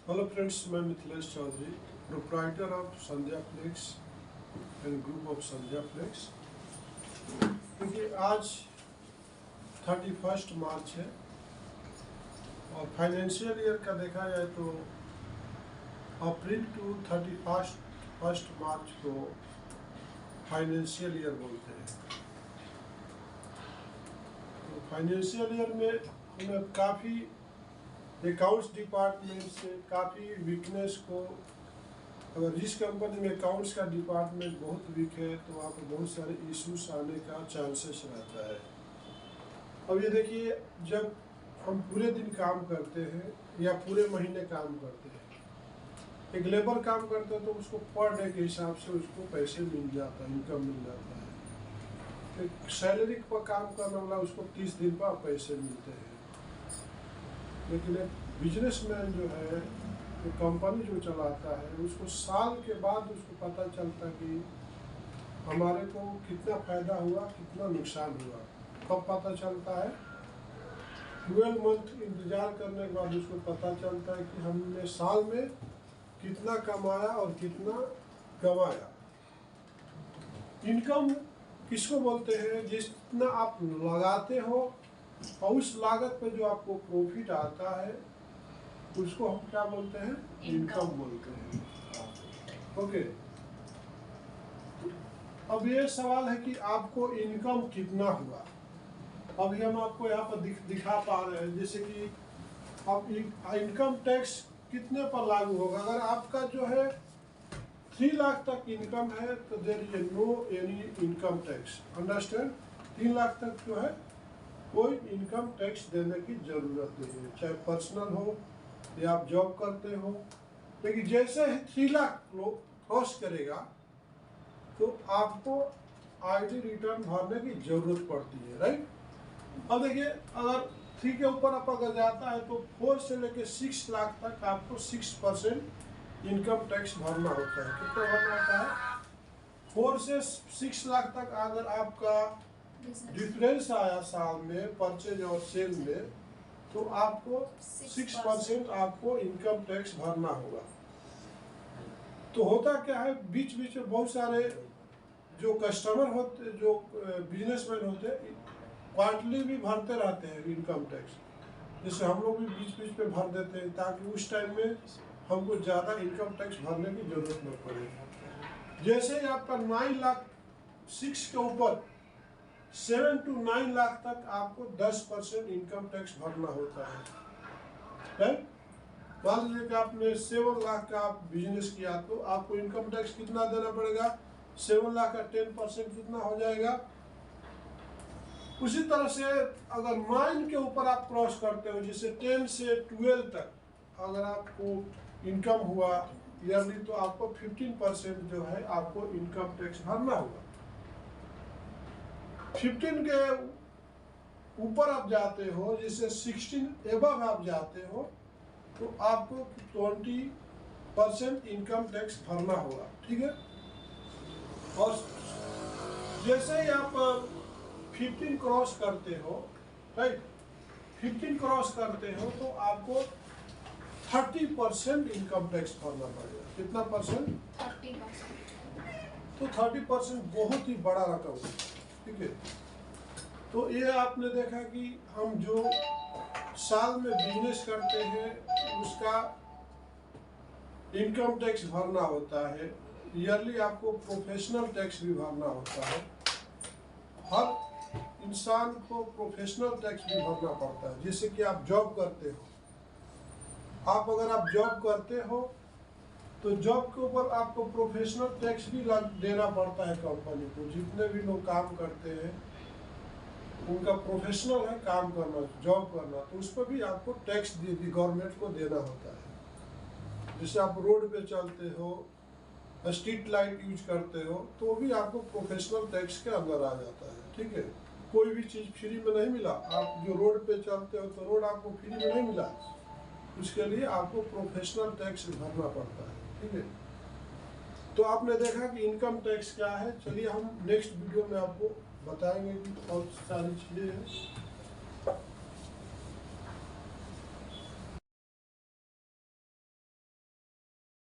Hello friends, मैं Mithilesh Chaudhary, proprietor of Sandhya flex and group of Sandhya flex. क्योंकि आज 31 मार्च है और फाइनेंशियल ईयर का देखा जाए तो अप्रैल टू 31 मार्च को फाइनेंशियल ईयर बोलते हैं। तो फाइनेंशियल ईयर में हमें काफ़ी अकाउंट्स डिपार्टमेंट से काफ़ी वीकनेस को, अगर जिस कंपनी में अकाउंट्स का डिपार्टमेंट बहुत वीक है तो वहाँ पर बहुत सारे इश्यूज आने का चांसेस रहता है। अब ये देखिए, जब हम पूरे दिन काम करते हैं या पूरे महीने काम करते हैं, एक लेबर काम करता है तो उसको पर डे के हिसाब से उसको पैसे मिल जाता है, इनकम मिल जाता है। एक सैलरी पर काम करने वाला उसको 30 दिन पर पैसे मिलते हैं। लेकिन एक बिजनेसमैन जो है, जो कंपनी जो चलाता है, उसको साल के बाद उसको पता चलता कि हमारे को कितना फायदा हुआ, कितना नुकसान हुआ। कब पता चलता है? 12 मंथ इंतजार करने के बाद उसको पता चलता है कि हमने साल में कितना कमाया और कितना गंवाया। इनकम किसको बोलते हैं? जितना आप लगाते हो और उस लागत पे जो आपको प्रॉफिट आता है उसको हम क्या बोलते हैं? इनकम बोलते हैं। ओके, अब ये सवाल है कि आपको इनकम कितना हुआ। अभी हम आपको यहाँ पर दिखा पा रहे हैं, जैसे कि अब इनकम टैक्स कितने पर लागू होगा। अगर आपका जो है 3 लाख तक इनकम है तो there is no any income tax. Understand? 3 lakh तक जो है कोई इनकम टैक्स देने की जरूरत नहीं है, चाहे पर्सनल हो या आप जॉब करते हो। लेकिन जैसे ही 3 लाख क्रॉस करेगा तो आपको आईटी रिटर्न भरने की जरूरत पड़ती है, राइट। अब देखिए, अगर 3 के ऊपर आप अगर जाता है तो 4 से लेके 6 लाख तक आपको 6% इनकम टैक्स भरना होता है। कितना भरना होता है? 4 से 6 लाख तक अगर आपका डिफरेंस आया साल में परचेज और सेल में, तो आपको 6% आपको इनकम टैक्स भरना होगा। तो होता क्या है, बीच बीच में बहुत सारे जो कस्टमर होते, जो बिजनेसमैन होते, क्वार्टरली भी भरते रहते हैं इनकम टैक्स। जैसे हम लोग भी बीच बीच में भर देते हैं ताकि उस टाइम में हमको ज़्यादा इनकम टैक्स भरने की जरूरत न पड़े। जैसे ही आपका 9 लाख 6 के ऊपर 7 to 9 लाख तक आपको 10% इनकम टैक्स भरना होता है। मान लीजिए कि आपने 7 लाख का आप बिजनेस किया तो आपको इनकम टैक्स कितना देना पड़ेगा? 7 लाख का 10% कितना हो जाएगा? उसी तरह से अगर 9 के ऊपर आप क्रॉस करते हो, जैसे 10 से 12 तक अगर आपको इनकम हुआ ईयरली, तो आपको 15% जो है आपको इनकम टैक्स भरना होगा। 15 के ऊपर आप जाते हो, जैसे 16 एबव आप जाते हो, तो आपको 20% इनकम टैक्स भरना होगा, ठीक है। और जैसे ही आप 15 क्रॉस करते हो, राइट, 15 क्रॉस करते हो तो आपको 30% इनकम टैक्स भरना पड़ेगा। कितना परसेंट? 30%। तो 30% बहुत ही बड़ा रकम है, ठीक है। तो ये आपने देखा कि हम जो साल में बिजनेस करते हैं उसका इनकम टैक्स भरना होता है। ईयरली आपको प्रोफेशनल टैक्स भी भरना होता है। हर इंसान को प्रोफेशनल टैक्स भी भरना पड़ता है। जैसे कि आप जॉब करते हो, अगर आप जॉब करते हो तो जॉब के ऊपर आपको प्रोफेशनल टैक्स भी देना पड़ता है कंपनी को। जितने भी लोग काम करते हैं उनका प्रोफेशनल है काम करना, जॉब करना, तो उस पर भी आपको टैक्स गवर्नमेंट को देना होता है। जैसे आप रोड पे चलते हो, स्ट्रीट लाइट यूज करते हो, तो भी आपको प्रोफेशनल टैक्स के अंदर आ जाता है, ठीक है। कोई भी चीज़ फ्री में नहीं मिला। आप जो रोड पे चलते हो तो रोड आपको फ्री में नहीं मिला, उसके लिए आपको प्रोफेशनल टैक्स भरना पड़ता है, ठीक है। तो आपने देखा कि इनकम टैक्स क्या है। चलिए हम नेक्स्ट वीडियो में आपको बताएंगे कि बहुत सारी चीज़ें हैं।